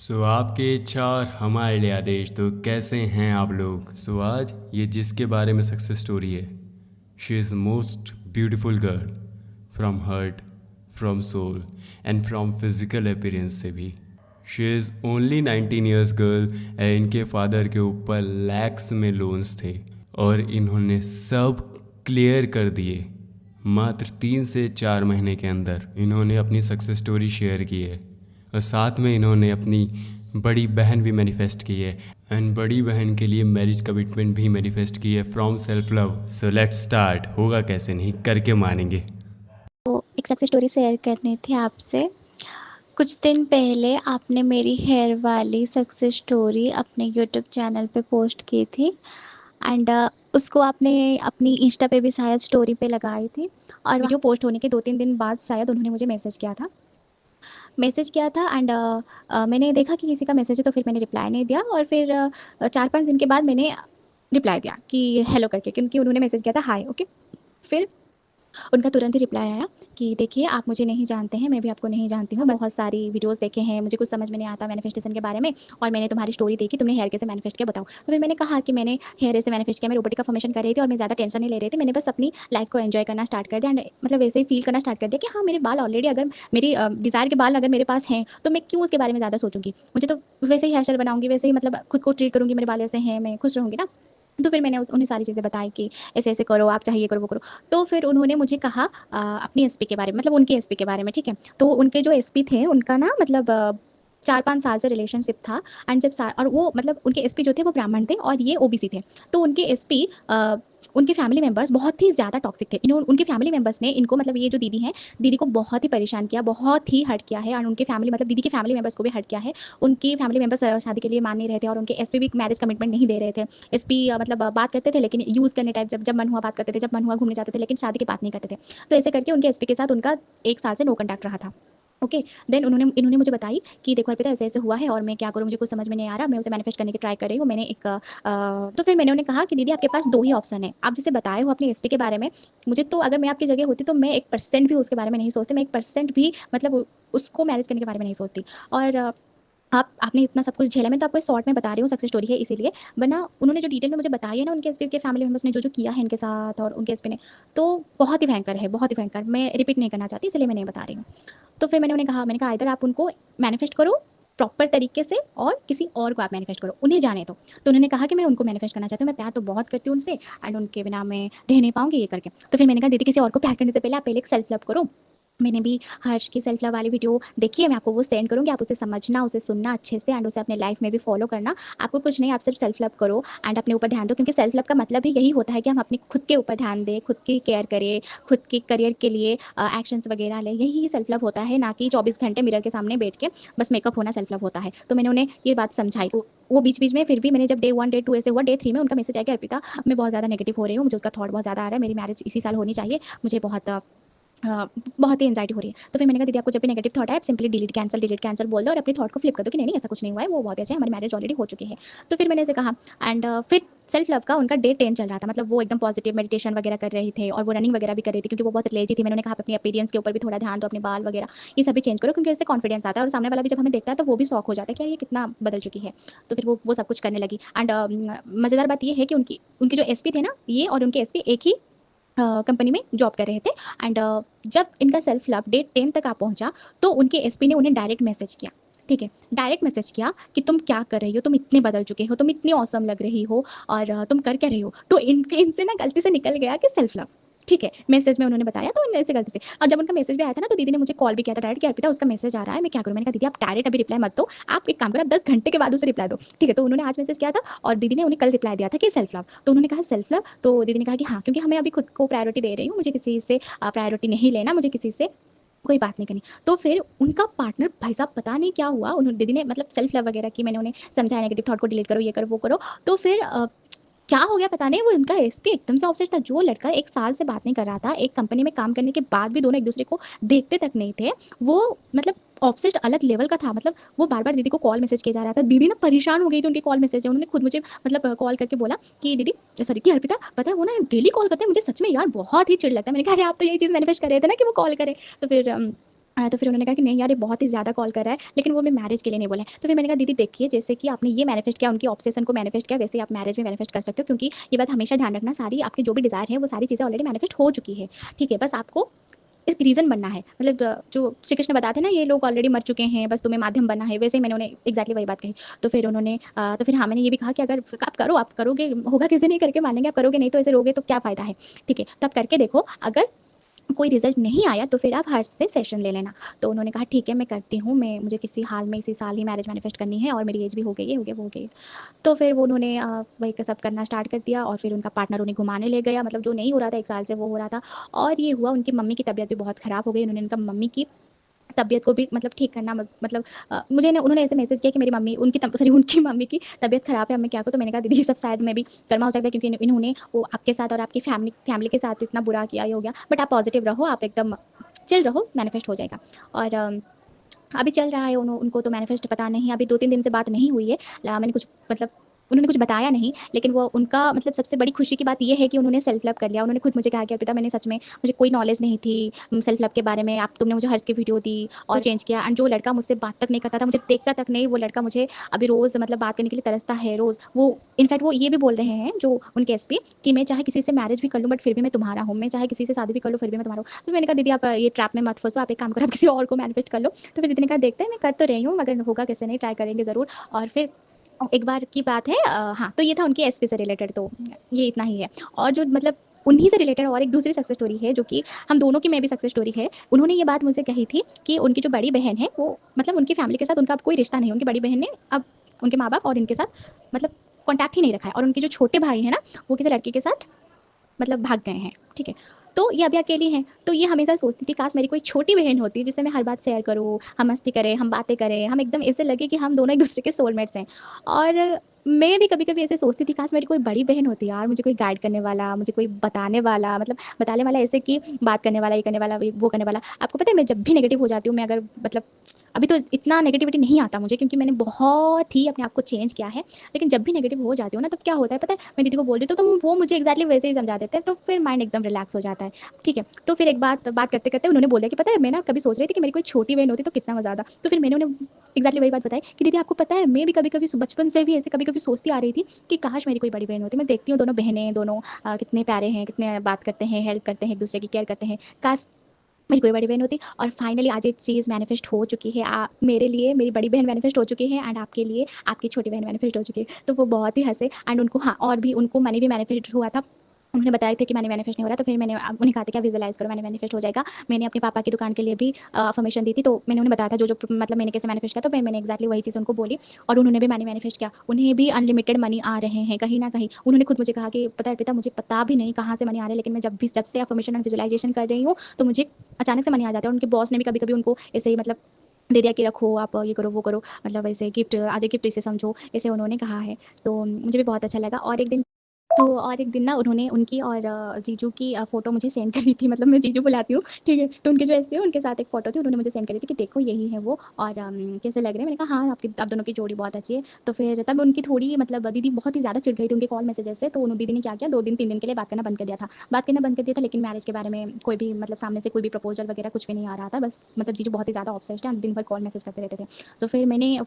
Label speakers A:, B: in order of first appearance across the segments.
A: आपकी इच्छा और हमारे लिए आदेश। तो कैसे हैं आप लोग? आज ये जिसके बारे में सक्सेस स्टोरी है, she is most beautiful girl from heart, from soul and from physical appearance से भी। She is only 19 years girl and इनके फादर के ऊपर लैक्स में लोन्स थे और इन्होंने सब क्लियर कर दिए। मात्र 3 से 4 महीने के अंदर इन्होंने अपनी सक्सेस स्टोरी शेयर की है और साथ में इन्होंने अपनी बड़ी बहन भी मैनिफेस्ट की है एंड बड़ी बहन के लिए मैरिज कमिटमेंट भी मैनिफेस्ट की है from self love. Let's start. होगा कैसे नहीं, करके मानेंगे।
B: तो एक सक्सेस स्टोरी शेयर करनी थी आपसे। कुछ दिन पहले आपने मेरी हेयर वाली सक्सेस स्टोरी अपने यूट्यूब चैनल पे पोस्ट की थी एंड उसको आपने अपनी इंस्टा पे भी शायद स्टोरी पे लगाई थी। और वीडियो पोस्ट होने के 2-3 दिन बाद शायद उन्होंने मुझे मैसेज किया था एंड मैंने देखा कि किसी का मैसेज है, तो फिर मैंने रिप्लाई नहीं दिया। और फिर 4-5 दिन के बाद मैंने रिप्लाई दिया कि हेलो करके, क्योंकि उन्होंने मैसेज किया था हाय। ओके, फिर उनका तुरंत ही रिप्लाई आया कि देखिए, आप मुझे नहीं जानते हैं, मैं भी आपको नहीं जानती हूँ। बहुत सारी वीडियोस देखे हैं, मुझे कुछ समझ में नहीं आता मैनिफेस्टेशन के बारे में, और मैंने तुम्हारी स्टोरी देखी, तुमने हेयर कैसे मैनिफेस्ट किया बताओ। तो फिर मैंने कहा कि मैंने हेयर ऐसे मैनिफेस्ट किया, मैं रोबोटिक का फॉर्मेशन कर रही थी और मैं ज़्यादा टेंशन नहीं ले रही थी। मैंने बस अपनी लाइफ को एंजॉय करना स्टार्ट कर दिया एंड मतलब वैसे ही फील करना स्टार्ट कर दिया कि हाँ, मेरे बाल ऑलरेडी, अगर मेरी डिज़ायर के बाल अगर मेरे पास हैं तो मैं क्यों उसके बारे में ज़्यादा सोचूंगी। मुझे तो वैसे ही हेयर स्टाइल बनाऊंगी, वैसे ही मतलब खुद को ट्रीट करूंगी, मेरे बाल ऐसे हैं, मैं खुश रहूंगी ना। तो फिर मैंने उन्हें सारी चीज़ें बताई कि ऐसे ऐसे करो, आप चाहिए करो वो करो। तो फिर उन्होंने मुझे कहा अपनी एसपी के बारे में, मतलब उनके एसपी के बारे में, ठीक है। तो उनके जो एसपी थे उनका ना मतलब 4-5 साल से रिलेशनशिप था एंड और वो मतलब उनके एसपी जो थे वो ब्राह्मण थे और ये ओबीसी थे। तो उनके एसपी उनके फैमिली मेंबर्स बहुत ही ज़्यादा टॉक्सिक थे। उनके फैमिली मेंबर्स ने इनको, मतलब ये जो दीदी हैं, दीदी को बहुत ही परेशान किया, बहुत ही हर्ट किया है। और उनके फैमिली, मतलब दीदी के फैमिली मेंबर्स को भी हर्ट किया है। उनकी फैमिली मेंबर्स शादी के लिए मान नहीं रहे थे और उनके एसपी भी मैरिज कमिटमेंट नहीं दे रहे थे। एसपी मतलब बात करते थे लेकिन यूज़ करने टाइप, जब जब मन हुआ बात करते थे, जब मन हुआ घूमने जाते थे, लेकिन शादी की बात नहीं करते थे। तो ऐसे करके उनके एसपी के साथ उनका 1 साल से नो कॉन्टैक्ट रहा था। ओके, देन इन्होंने मुझे बताई कि देखो अर्पिता, ऐसे-ऐसे हुआ है और मैं क्या करूँ, मुझे कुछ समझ में नहीं आ रहा। मैं उसे मैनिफेस्ट करने की ट्राई कर रही हूँ। तो फिर मैंने उन्हें कहा कि दीदी, आपके पास 2 ही ऑप्शन है। आप जैसे बताए हो अपने एसपी के बारे में, मुझे तो, अगर मैं आपकी जगह होती तो मैं 1% भी उसके बारे में नहीं सोचती। मैं 1% भी मतलब उसको मैरिज करने के बारे में नहीं सोचती। और आपने इतना सब कुछ झेला, मैं तो आपको शॉर्ट में बता रही हूँ, सक्सेस स्टोरी है इसीलिए। वरना उन्होंने जो डिटेल में मुझे बताई है ना, उनके एसपी के फैमिली मेंबर्स ने जो-जो किया है इनके साथ और उनके एसपी ने, तो बहुत ही भयंकर है, बहुत ही भयंकर। मैं रिपीट नहीं करना चाहती, इसलिए मैं नहीं बता रही हूँ। तो फिर मैंने कहा इधर आप उनको मैनिफेस्ट करो प्रॉपर तरीके से और किसी और को आप मैनिफेस्ट करो, उन्हें जाने दो। तो उन्होंने कहा कि मैं उनको मैनिफेस्ट करना चाहती हूँ, मैं प्यार तो बहुत करती हूँ उनसे एंड उनके बिना मैं रह नहीं पाऊँगी, ये करके। तो फिर मैंने कहा दीदी, किसी और को प्यार करने से पहले आप पहले एक सेल्फ लव करो। मैंने भी हर्ष की सेल्फ लव वाली वीडियो देखी है, मैं आपको वो सेंड करूँगी, आप उसे समझना, उसे सुनना अच्छे से एंड उसे अपने लाइफ में भी फॉलो करना। आपको कुछ नहीं, आप सिर्फ सेल्फ लव करो एंड अपने ऊपर ध्यान दो, क्योंकि सेल्फ लव का मतलब ही यही होता है कि हम अपनी खुद के ऊपर ध्यान दें, खुद की केयर करें, खुद के करियर के लिए एक्शंस वगैरह लें। यही सेल्फ लव होता है, ना कि 24 घंटे मिरर के सामने बैठ के बस मेकअप होना सेल्फ लव होता है। तो मैंने उन्हें ये बात समझाई। वो बीच-बीच में फिर भी मैंने जब डे 1 डे 2 ऐसे हुआ, डे 3 में उनका मैसेज आया कि अर्पिता, मैं बहुत ज़्यादा नेगेटिव हो रही हूँ, मुझे उसका थॉट बहुत ज़्यादा आ रहा है, मेरी मैरिज इसी साल होनी चाहिए, मुझे बहुत ही एंग्जायटी हो रही है। तो फिर मैंने कहा दीदी, आपको जब भी नेगेटिव थॉट आए, आप सिंपली डिलीट कैंसल बोल दो और अपने थॉट को फ्लिप कर दो कि नहीं नहीं, ऐसा कुछ नहीं हुआ है, वो बहुत अच्छा है, हमारी मैरिज ऑलरेडी हो चुकी है। तो फिर मैंने ऐसे कहा एंड फिर सेल्फ लव का उनका डे 10 चल रहा था, मतलब वो एकदम पॉजिटिव मेडिटेशन वगैरह कर रही थे और वो रनिंग वगैरह भी कर रही थी, क्योंकि वो बहुत लेजी थी। मैंने उन्हें कहा, आप अपनी अपीयरेंस के ऊपर भी थोड़ा ध्यान दो, अपने बाल वगैरह ये सब भी चेंज करो, क्योंकि इससे कॉन्फिडेंस आता है और सामने वाला भी जब हमें देखता है तो वो भी शॉक हो जाता है कि यार ये कितना बदल चुकी है। तो फिर वो सब कुछ करने लगी एंड मज़ेदार बात ये है कि उनकी उनके जो एसपी थे ना, ये और उनके एसपी एक ही कंपनी में जॉब कर रहे थे एंड जब इनका सेल्फ लव डे 10 तक आ पहुंचा, तो उनके एसपी ने उन्हें डायरेक्ट मैसेज किया। ठीक है, डायरेक्ट मैसेज किया कि तुम क्या कर रही हो, तुम इतने बदल चुके हो, तुम इतनी औसम लग रही हो और तुम कर क्या रही हो। तो इनके इनसे ना गलती से निकल गया कि सेल्फ लव। ठीक है, मैसेज में उन्होंने बताया, तो इनसे गलती से। और जब उनका मैसेज भी आया था ना, तो दीदी ने मुझे कॉल भी किया था डायरेक्ट कि अर्पिता, उसका मैसेज आ रहा है, मैं क्या करूँ। मैंने कहा दीदी, आप डायरेक्ट अभी रिप्लाई मत दो, आप एक काम करो, आप 10 घंटे के बाद उसे रिप्लाई दो। ठीक है, तो उन्होंने आज मैसेज किया था और दीदी ने उन्हें कल रिप्लाई दिया था कि सेल्फ लव। तो उन्होंने कहा सेल्फ लव, तो दीदी ने कहा कि हाँ, क्योंकि हमें अभी खुद को प्रायोरिटी दे रही हूँ, मुझे किसी से प्रायोरिटी नहीं लेना, मुझे किसी से कोई बात नहीं करनी। तो फिर उनका पार्टनर, भाई साहब पता नहीं क्या हुआ, उन्होंने, दीदी ने मतलब सेल्फ लव वगैरह की, मैंने उन्हें समझाया नेगेटिव थॉट को डिलीट करो, ये करो, वो करो। तो फिर क्या हो गया पता नहीं, वो उनका एसपी एकदम से ऑब्सेस्ड था। जो लड़का 1 साल से बात नहीं कर रहा था, एक कंपनी में काम करने के बाद भी दोनों एक-दूसरे को देखते तक नहीं थे, वो मतलब ऑब्सेस्ड अलग लेवल का था। मतलब वो बार-बार दीदी को कॉल मैसेज किए जा रहा था। दीदी ना परेशान हो गई थी उनके कॉल मैसेज से। उन्होंने खुद मुझे मतलब कॉल करके बोला कि दीदी, सॉरी, कि अर्पिता, पता है वो ना डेली कॉल करते हैं, मुझे सच में यार बहुत ही चिढ़ लगता है। मैंने कहा अरे आप तो यही चीज़ मैनिफेस्ट कर रहे थे ना कि वो कॉल करे। तो फिर तो फिर उन्होंने कहा कि नहीं यार ये बहुत ही ज़्यादा कॉल कर रहा है, लेकिन वो मैं मैरिज के लिए नहीं बोले हैं। तो फिर मैंने कहा दीदी देखिए जैसे कि आपने ये मैनिफेस्ट किया, उनकी ऑब्सेशन को मैनिफेस्ट किया, वैसे ही आप मैरिज में मैनिफेस्ट कर सकते हो, क्योंकि ये बात हमेशा ध्यान रखना, सारी आपकी जो भी डिज़ायर है वो सारी चीज़ें ऑलरेडी मैनिफेस्ट हो चुकी है, ठीक है? बस आपको एक रीज़न बनना है। मतलब जो श्री कृष्ण बताते हैं ना, ये लोग ऑलरेडी मर चुके हैं, बस तुम्हें माध्यम बनना है, वैसे ही मैंने उन्हें एग्ज़ैक्टली वही बात कही। तो फिर उन्होंने तो फिर हाँ, मैंने ये भी कहा कि अगर आप करोगे, होगा किसी नहीं करके मानेंगे, आप करोगे नहीं तो ऐसे रहोगे तो क्या फ़ायदा है, ठीक है? तो आप करके देखो, अगर कोई रिज़ल्ट नहीं आया तो फिर आप हर्ष से सेशन ले लेना। तो उन्होंने कहा ठीक है मैं करती हूँ, मैं मुझे किसी हाल में इसी साल ही मैरिज मैनिफेस्ट करनी है और मेरी एज भी हो गई है, हो गई वो हो गई है। तो फिर वो उन्होंने वही क सब करना स्टार्ट कर दिया और फिर उनका पार्टनर उन्हें घुमाने ले गया, मतलब जो नहीं हो रहा था 1 साल से वो हो रहा था। और ये हुआ, उनकी मम्मी की तबीयत भी बहुत ख़राब हो गई, उन्होंने उनका मम्मी की तबीयत को भी मतलब ठीक करना मतलब मुझे ना उन्होंने ऐसे मैसेज किया कि मेरी मम्मी उनकी तब सॉरी उनकी मम्मी की तबीयत ख़राब है, अब मैं क्या करूँ? तो मैंने कहा दीदी ये सब शायद मैं भी कर्मा हो सकता है, क्योंकि इन्होंने वो आपके साथ और आपकी फैमिली के साथ इतना बुरा किया, ये हो गया। बट आप पॉज़िटिव रहो, आप एकदम चिल रहो, मैनिफेस्ट हो जाएगा। और अभी चल रहा है, उनको तो मैनिफेस्ट पता नहीं, अभी 2-3 दिन से बात नहीं हुई है। मैंने कुछ मतलब उन्होंने कुछ बताया नहीं, लेकिन वो उनका मतलब सबसे बड़ी खुशी की बात ये है कि उन्होंने सेल्फ लव कर लिया। उन्होंने खुद मुझे कहा कि अर्पिता मैंने सच में मुझे कोई नॉलेज नहीं थी सेल्फ लव के बारे में, आप तुमने मुझे हर्ष की वीडियो दी और चेंज किया। एंड जो लड़का मुझसे बात तक नहीं करता था, मुझे देखता तक नहीं, वो लड़का मुझे अभी रोज़ मतलब बात करने के लिए तरसता है रोज़। वो इनफैक्ट वो ये भी बोल रहे हैं जो उनके एसपी कि मैं चाहे किसी से मैरिज भी कर लूँ बट फिर भी मैं तुम्हारा हूँ, मैं चाहे किसी से शादी भी कर लूँ फिर भी मैं तुम्हारा हूँ। तो मैंने कहा दीदी आप ये ट्रैप में मत फँसो, आप एक काम करो, आप किसी और को मैनिफेस्ट कर लो। तो फिर दीदी ने कहा देखते हैं, मैं कर तो रही हूँ मगर होगा कैसे नहीं, ट्राई करेंगे ज़रूर। और फिर एक बार की बात है हाँ, तो ये था उनके एसपी से रिलेटेड, तो ये इतना ही है। और जो मतलब उन्हीं से रिलेटेड और एक दूसरी सक्सेस स्टोरी है जो कि हम दोनों की में भी सक्सेस स्टोरी है। उन्होंने ये बात मुझसे कही थी कि उनकी जो बड़ी बहन है वो मतलब उनकी फैमिली के साथ उनका अब कोई रिश्ता नहीं है। उनकी बड़ी बहन ने अब उनके माँ-बाप और इनके साथ मतलब कॉन्टैक्ट ही नहीं रखा है, और उनके जो छोटे भाई हैं ना, वो किसी लड़के के साथ मतलब भाग गए हैं, ठीक है? तो ये अभी अकेली हैं, तो ये हमेशा सोचती थी काश मेरी कोई छोटी बहन होती जिससे मैं हर बात शेयर करूँ, हम मस्ती करें, हम बातें करें, हम एकदम ऐसे लगे कि हम दोनों एक-दूसरे के सोलमेट्स हैं। और मैं भी कभी-कभी ऐसे सोचती थी काश मेरी कोई बड़ी बहन होती यार, मुझे कोई गाइड करने वाला, मुझे कोई बताने वाला, मतलब बताने वाला ऐसे कि बात करने वाला, ये करने वाला, वो करने वाला। आपको पता है मैं जब भी नेगेटिव हो जाती हूँ, मैं अगर मतलब अभी तो इतना नेगेटिविटी नहीं आता मुझे क्योंकि मैंने बहुत ही अपने आप को चेंज किया है। लेकिन जब भी नेगेटिव हो जाती हूँ ना, तब क्या होता है पता है? मैं दीदी को बोल रही हूँ तो वो मुझे एग्ज़ैक्टली वैसे ही समझा देते हैं, तो फिर माइंड एकदम रिलैक्स हो जाता है, ठीक है? तो फिर एक बात करते-करते उन्होंने बोल दिया कि पता है मैं ना कभी सोच रही थी कि मेरी कोई छोटी बहन होती तो कितना मज़ा आता। तो फिर मैंने उन्हें एग्ज़ैक्टली वही बात बताई कि दीदी आपको पता है मैं भी कभी-कभी बचपन से भी ऐसे कभी-कभी सोचती आ रही थी कि काश मेरी कोई बड़ी बहन होती। मैं देखती हूँ दोनों बहनें, दोनों कितने प्यारे हैं, कितने बात करते हैं, हेल्प करते हैं, एक-दूसरे की केयर करते हैं। काश मेरी कोई बड़ी बहन होती। और फाइनली आज ये चीज़ मैनिफेस्ट हो चुकी है। मेरे लिए मेरी बड़ी बहन मैनिफेस्ट हो चुकी है एंड आपके लिए आपकी छोटी बहन मैनिफेस्ट हो चुकी है। तो वो बहुत ही हँसे एंड उनको हाँ, और भी उनको मनी भी मैनिफेस्ट हुआ था। उन्होंने बताए थे कि मनी मैनिफेस्ट नहीं हो रहा, तो फिर मैंने उन्हें कहा था कि आप विजुअलाइज़ करो मनी मैनिफेस्ट हो जाएगा। मैंने अपने पापा की दुकान के लिए भी अफ़र्मेशन दी थी, तो मैंने उन्हें बताया था जो-जो मतलब मैंने कैसे मैनिफेस्ट किया, तो मैंने एग्ज़ैक्टली वही चीज़ उनको बोली और उन्होंने भी मनी मैनिफेस्ट किया। उन्हें भी अनलिमिटेड मनी आ रहे हैं कहीं न कहीं। उन्होंने खुद मुझे कहा कि पता है अर्पिता मुझे पता भी नहीं कहाँ से मनी आ रहे हैं, लेकिन मैं जब से अफ़र्मेशन एंड विजुअलाइज़ेशन कर रही हूँ, तो मुझे अचानक से मनी आ जाता है। उनके बॉस ने भी कभी-कभी उनको ऐसे ही मतलब दे दिया कि रखो आप ये करो, वो करो, मतलब ऐसे गिफ्ट एज़ अ गिफ्ट इसे समझो, ऐसे उन्होंने कहा है। तो मुझे भी बहुत अच्छा लगा। और एक दिन ना उन्होंने उनकी और जीजू की फ़ोटो मुझे सेंड करी थी, मतलब मैं जीजू बुलाती हूँ, ठीक है? तो उनके जो एसपी है उनके साथ एक फ़ोटो थी, उन्होंने मुझे सेंड करी थी कि देखो यही है वो और कैसे लग रहे हैं? मैंने कहा हाँ, आप दोनों की जोड़ी बहुत अच्छी है। तो फिर तब उनकी थोड़ी मतलब दीदी बहुत ही ज़्यादा चिढ़ गई थी उनके कॉल मैसेजेस से, तो उन दीदी ने क्या किया 2 दिन 3 दिन के लिए बात करना बंद कर दिया था। बात करना बंद कर दिया था, लेकिन मैरिज के बारे में कोई भी मतलब सामने से कोई भी प्रपोज़ल वगैरह कुछ भी नहीं आ रहा था। बस मतलब जीजू बहुत ही ज़्यादा ऑब्सेस्ड हैं, दिन भर कॉल मैसेज करते रहते थे। तो फिर मैंने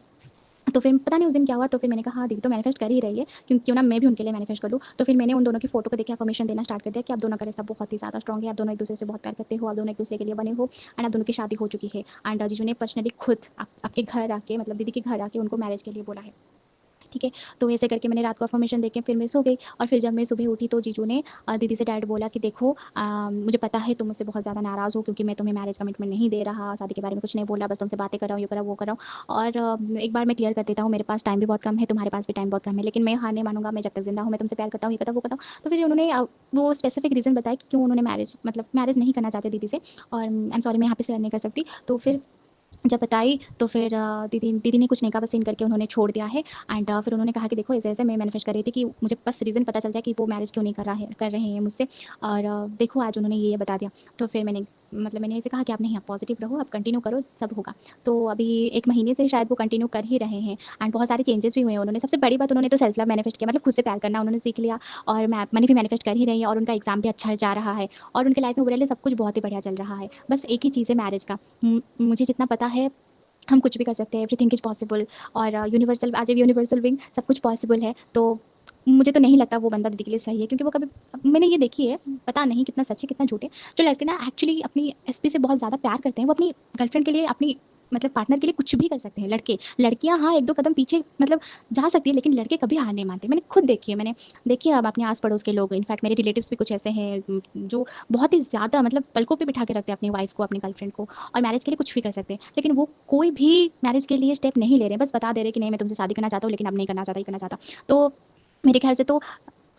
B: तो फिर पता नहीं उस दिन क्या हुआ, तो फिर मैंने कहा हाँ, दीदी तो मैनिफेस्ट कर ही रही है, क्यों ना मैं भी उनके लिए मैनिफेस्ट कर लूँ। तो फिर मैंने उन दोनों की फ़ोटो को देख के अफ़र्मेशन देना स्टार्ट कर दिया कि आप दोनों का रिश्ता बहुत ही ज़्यादा स्ट्रॉन्ग है, आप दोनों एक-दूसरे से बहुत प्यार करते हो, आप दोनों एक-दूसरे के लिए बने हो एंड आप दोनों की शादी हो चुकी है। एंड जीजू ने पर्सनली खुद आपके घर आके मतलब दीदी के घर आके उनको मैरिज के लिए बोला है। ठीक है? तो ऐसे करके मैंने रात को अफ़र्मेशन देके फिर मैं सो गई और फिर जब मैं सुबह उठी तो जीजू ने दीदी से डायरेक्ट बोला कि देखो मुझे पता है तुम मुझसे बहुत ज़्यादा नाराज़ हो क्योंकि मैं तुम्हें मैरिज कमिटमेंट नहीं दे रहा, शादी के बारे में कुछ नहीं बोल रहा, बस तुमसे बातें कर रहा हूँ, ये कर रहा हूँ, वो कर रहा हूँ और एक बार मैं क्लियर कर देता हूँ, मेरे पास टाइम भी बहुत कम है, तुम्हारे पास भी टाइम बहुत कम है, लेकिन मैं हार नहीं मानूँगा, मैं जब तक ज़िंदा हूँ, मैं तुमसे प्यार करता हूँ, ये करता हूँ, वो करता हूँ। तो फिर उन्होंने वो स्पेसिफिक रीज़न बताया कि क्यों उन्होंने मैरिज नहीं करना चाहते दीदी से और आई एम सॉरी मैं यहाँ पे शेयर नहीं कर सकती। तो फिर जब बताई तो फिर दीदी दीदी ने कुछ नहीं कहा, बस सीन करके उन्होंने छोड़ दिया है एंड फिर उन्होंने कहा कि देखो ऐसे-ऐसे मैं मैनिफेस्ट कर रही थी कि मुझे बस रीज़न पता चल जाए कि वो मैरिज क्यों नहीं कर रहे हैं मुझसे और देखो आज उन्होंने ये बता दिया। तो फिर मैंने मतलब मैंने ऐसे कहा कि आप नहीं, आप पॉजिटिव रहो, आप कंटिन्यू करो, सब होगा। तो अभी 1 महीने से शायद वो कंटिन्यू कर ही रहे हैं एंड बहुत सारे चेंजेस भी हुए हैं। उन्होंने सबसे बड़ी बात, उन्होंने तो सेल्फ लव मैनिफेस्ट किया, मतलब खुद से प्यार करना उन्होंने सीख लिया और मनी भी मैनिफेस्ट कर ही रही है और उनका एग्ज़ाम भी अच्छा जा रहा है और उनके लाइफ में ओवरऑल सब कुछ बहुत ही बढ़िया चल रहा है। बस एक ही चीज़ है मैरिज का। मुझे जितना पता है हम कुछ भी कर सकते हैं, एवरीथिंग इज़ पॉसिबल और universal as a universal being सब कुछ पॉसिबल है। तो मुझे तो नहीं लगता वो बंदा दीदी के लिए सही है, क्योंकि वो कभी, मैंने ये देखी है, पता नहीं कितना सच है कितना झूठ है, जो लड़के ना एक्चुअली अपनी एसपी से बहुत ज़्यादा प्यार करते हैं, वो अपनी गर्लफ्रेंड के लिए, अपनी मतलब पार्टनर के लिए कुछ भी कर सकते हैं लड़के। लड़कियाँ हाँ 1-2 कदम पीछे मतलब जा सकती है, लेकिन लड़के कभी हार नहीं मानते। मैंने खुद देखी है, मैंने देखी है अब अपने आस-पड़ोस के लोग, इनफैक्ट मेरे रिलेटिव्स भी कुछ ऐसे हैं जो बहुत ही ज़्यादा मतलब पलकों पे बिठा के रखते हैं अपनी वाइफ़ को, अपनी गर्लफ्रेंड को और मैरिज के लिए कुछ भी कर सकते हैं। लेकिन वो कोई भी मैरिज के लिए स्टेप नहीं ले रहे हैं, बस बता दे रहे हैं कि नहीं मैं तुमसे शादी करना चाहता हूँ, लेकिन अब नहीं करना चाहता, ये करना चाहता। तो मेरे ख्याल से तो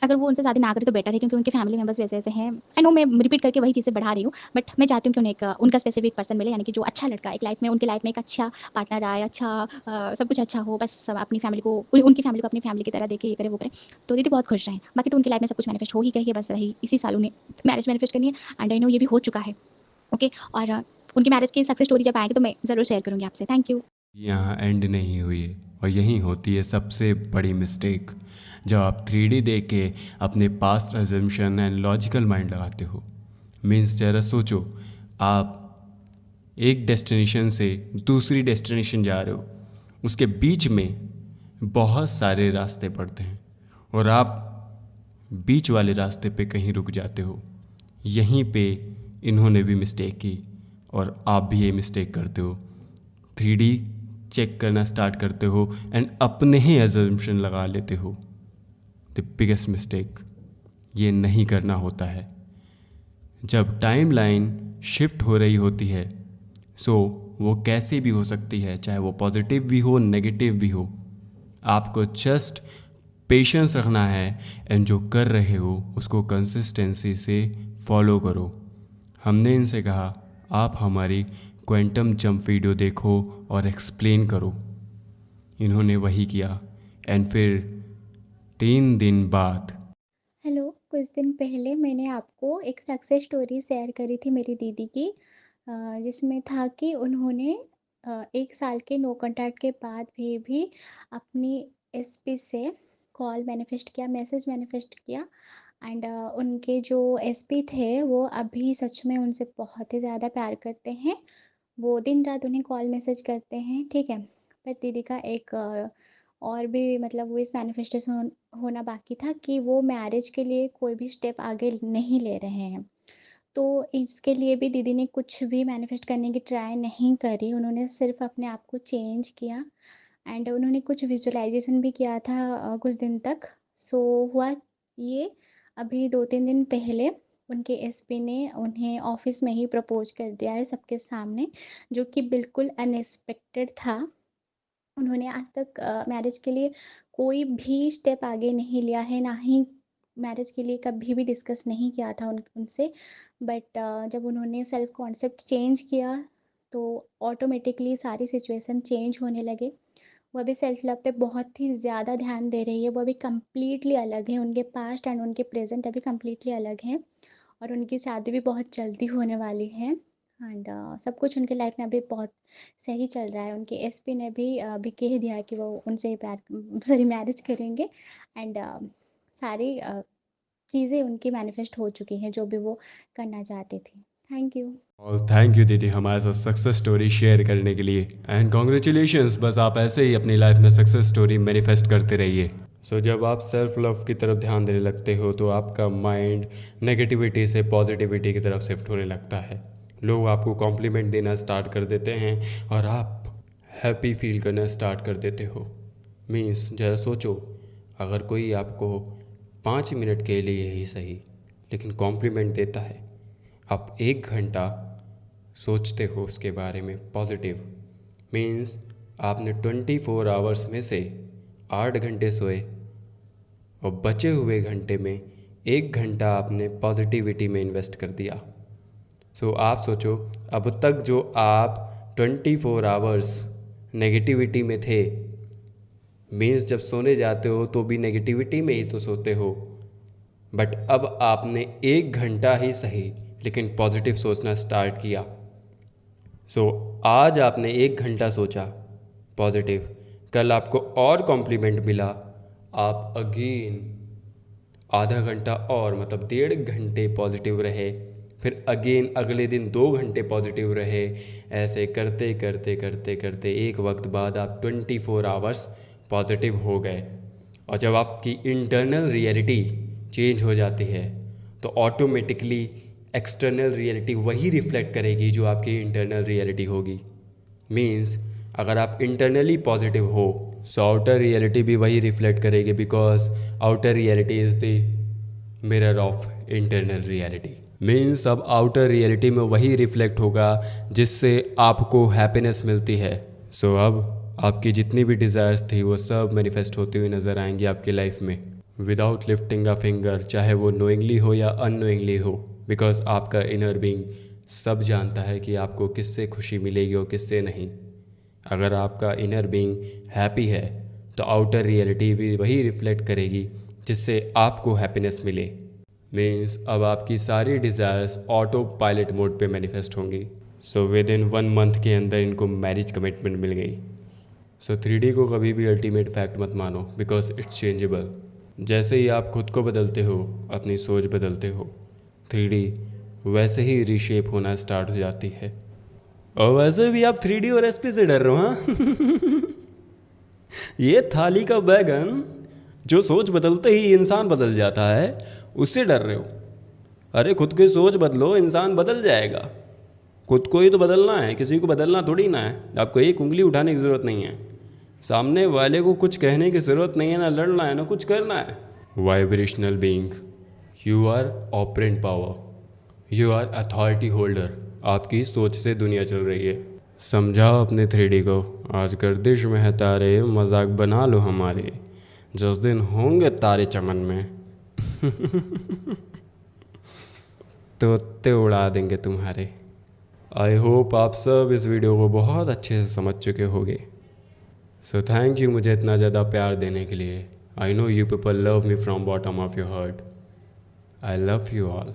B: अगर वो उनसे शादी ना करें तो बेटर है, क्योंकि उनके फैमिली मेंबर्स वैसे-वैसे हैं। आई नो मैं रिपीट करके वही चीज़ें बढ़ा रही हूँ, बट मैं चाहती हूँ कि उन्हें एक उनका स्पेसिफिक पर्सन मिले, यानी कि जो अच्छा लड़का एक लाइफ में, उनकी लाइफ में एक अच्छा पार्टनर आए, अच्छा सब कुछ अच्छा हो, बस सब अपनी फैमिली को उनकी फैमिली को अपनी फैमिली की तरह देखे, ये करे, वो करे। तो दीदी बहुत खुश रहें। बाकी तो उनकी लाइफ में सब कुछ मैनिफेस्ट हो ही गई है, बस रही इसी साल उन्हें मैरिज मैनिफेस्ट करनी है एंड आई नो ये भी हो चुका है। ओके और उनकी मैरिज की सक्सेस स्टोरी जब आएगी तो मैं ज़रूर शेयर करूँगी आपसे। Thank you.
A: यहाँ एंड नहीं हुई है और यहीं होती है सबसे बड़ी मिस्टेक, जब आप 3D देख के अपने past assumption and logical mind लगाते हो। मीन्स ज़रा सोचो, आप एक डेस्टिनेशन से दूसरी डेस्टिनेशन जा रहे हो, उसके बीच में बहुत सारे रास्ते पड़ते हैं और आप बीच वाले रास्ते पे कहीं रुक जाते हो। यहीं पे इन्होंने भी मिस्टेक की और आप भी ये मिस्टेक करते हो। 3D चेक करना स्टार्ट करते हो एंड अपने ही अजम्पशन लगा लेते हो। द बिगेस्ट मिस्टेक, ये नहीं करना होता है। जब टाइमलाइन शिफ्ट हो रही होती है, सो वो कैसी भी हो सकती है, चाहे वो पॉजिटिव भी हो नेगेटिव भी हो, आपको जस्ट पेशेंस रखना है एंड जो कर रहे हो उसको कंसिस्टेंसी से फॉलो करो। हमने इनसे कहा आप हमारी क्वांटम जंप वीडियो देखो और एक्सप्लेन करो। इन्होंने वही किया एंड फिर 3 दिन बाद
B: हेलो, कुछ दिन पहले मैंने आपको एक सक्सेस स्टोरी शेयर करी थी मेरी दीदी की, जिसमें था कि उन्होंने 1 साल के नो कॉन्टैक्ट के बाद भी अपनी एसपी से कॉल मैनिफेस्ट किया, मैसेज मैनिफेस्ट किया एंड उनके जो एसपी थे वो अभी सच में उनसे बहुत ही ज़्यादा प्यार करते हैं। वो दिन-रात उन्हें कॉल मैसेज करते हैं, ठीक है? पर दीदी का एक और भी मतलब वो इस मैनिफेस्टेशन होना बाकी था कि वो मैरिज के लिए कोई भी स्टेप आगे नहीं ले रहे हैं। तो इसके लिए भी दीदी ने कुछ भी मैनिफेस्ट करने की ट्राई नहीं करी, उन्होंने सिर्फ़ अपने आप को चेंज किया एंड उन्होंने कुछ विजुअलाइज़ेशन भी किया था कुछ दिन तक। सो हुआ ये, अभी 2-3 दिन पहले उनके एसपी ने उन्हें ऑफ़िस में ही प्रपोज़ कर दिया है सबके सामने, जो कि बिल्कुल अनएक्सपेक्टेड था। उन्होंने आज तक मैरिज के लिए कोई भी स्टेप आगे नहीं लिया है, ना ही मैरिज के लिए कभी भी डिस्कस नहीं किया था उनसे। बट जब उन्होंने सेल्फ कॉन्सेप्ट चेंज किया, तो ऑटोमेटिकली सारी सिचुएशन चेंज होने लगे। वो अभी सेल्फ लव पे बहुत ही ज़्यादा ध्यान दे रही है, वो अभी कंप्लीटली अलग है, उनके पास्ट एंड उनके प्रेज़ेंट अभी कंप्लीटली अलग हैं और उनकी शादी भी बहुत जल्दी होने वाली है एंड सब कुछ उनके लाइफ में अभी बहुत सही चल रहा है। उनके एसपी ने भी अभी कह दिया कि वो उनसे ही प्यार सॉरी मैरिज करेंगे एंड सारी चीज़ें उनकी मैनिफेस्ट हो चुकी हैं, जो भी वो करना चाहती थी। Thank you.
A: और थैंक यू दीदी हमारे साथ सक्सेस स्टोरी शेयर करने के लिए एंड कॉन्ग्रेचुलेशंस। बस आप ऐसे ही अपनी लाइफ में सक्सेस स्टोरी मैनिफेस्ट करते रहिए। सो जब आप सेल्फ लव की तरफ ध्यान देने लगते हो तो आपका माइंड नेगेटिविटी से पॉजिटिविटी की तरफ शिफ्ट होने लगता है। लोग आपको कॉम्प्लीमेंट देना स्टार्ट कर देते हैं और आप हैप्पी फील करना स्टार्ट कर देते हो। मीन्स ज़रा सोचो, अगर कोई आपको 5 मिनट के लिए ही सही लेकिन कॉम्प्लीमेंट देता है, आप 1 घंटा सोचते हो उसके बारे में पॉजिटिव। मीन्स आपने 24 आवर्स में से 8 घंटे सोए और बचे हुए घंटे में 1 घंटा आपने पॉजिटिविटी में इन्वेस्ट कर दिया। सो आप सोचो, अब तक जो आप 24 आवर्स नेगेटिविटी में थे, मीन्स जब सोने जाते हो तो भी नेगेटिविटी में ही तो सोते हो, बट अब आपने 1 घंटा ही सही लेकिन पॉजिटिव सोचना स्टार्ट किया। सो आज आपने 1 घंटा सोचा पॉजिटिव, कल आपको और कॉम्प्लीमेंट मिला, आप अगेन आधा घंटा और मतलब 1.5 घंटे पॉजिटिव रहे, फिर अगेन अगले दिन 2 घंटे पॉजिटिव रहे। ऐसे करते करते करते करते एक वक्त बाद आप 24 आवर्स पॉजिटिव हो गए। और जब आपकी इंटरनल रियलिटी चेंज हो जाती है तो ऑटोमेटिकली एक्सटर्नल रियलिटी वही रिफ्लेक्ट करेगी जो आपकी इंटरनल रियलिटी होगी। मीन्स अगर आप इंटरनली पॉजिटिव हो सो आउटर रियलिटी भी वही रिफ्लेक्ट करेगी, because outer reality is the mirror of internal reality. Means अब आउटर रियलिटी में वही रिफ्लेक्ट होगा जिससे आपको हैप्पीनेस मिलती है। सो अब आपकी जितनी भी डिज़ायर्स थी वो सब मैनिफेस्ट होती हुई नज़र आएंगी आपकी लाइफ में, विदाउट लिफ्टिंग अ फिंगर, चाहे वो नोइंगली हो या अननोइंगली हो, बिकॉज आपका इनर बीइंग सब जानता है कि आपको किससे खुशी मिलेगी और किससे नहीं। अगर आपका इनर बीइंग हैप्पी है तो आउटर रियलिटी भी वही रिफ्लेक्ट करेगी जिससे आपको हैप्पीनेस मिले। मीन्स अब आपकी सारी डिज़ायर्स ऑटो पायलट मोड पे मैनिफेस्ट होंगी। सो विद इन 1 मंथ के अंदर इनको मैरिज कमिटमेंट मिल गई। सो 3D को कभी भी अल्टीमेट फैक्ट मत मानो, बिकॉज इट्स चेंजेबल। जैसे ही आप खुद को बदलते हो, अपनी सोच बदलते हो, 3D वैसे ही रीशेप होना स्टार्ट हो जाती है। और वैसे भी आप 3D और SP से डर रहे हो, हाँ? ये थाली का बैगन जो सोच बदलते ही इंसान बदल जाता है, उससे डर रहे हो। अरे खुद की सोच बदलो, इंसान बदल जाएगा। खुद को ही तो बदलना है, किसी को बदलना थोड़ी ना है। आपको एक उंगली उठाने की ज़रूरत नहीं है, सामने वाले को कुछ कहने की ज़रूरत नहीं है, ना लड़ना है ना कुछ करना है। Vibrational being, you are operant power, you are authority holder. आपकी सोच से दुनिया चल रही है। समझाओ अपने 3D को, आज गर्दिश में है तारे, मजाक बना लो हमारे, जिस दिन होंगे तारे चमन में तोते उड़ा देंगे तुम्हारे। आई होप आप सब इस वीडियो को बहुत अच्छे से समझ चुके होंगे। सो थैंक यू मुझे इतना ज़्यादा प्यार देने के लिए। I know you people love me from bottom of your heart. I love you all.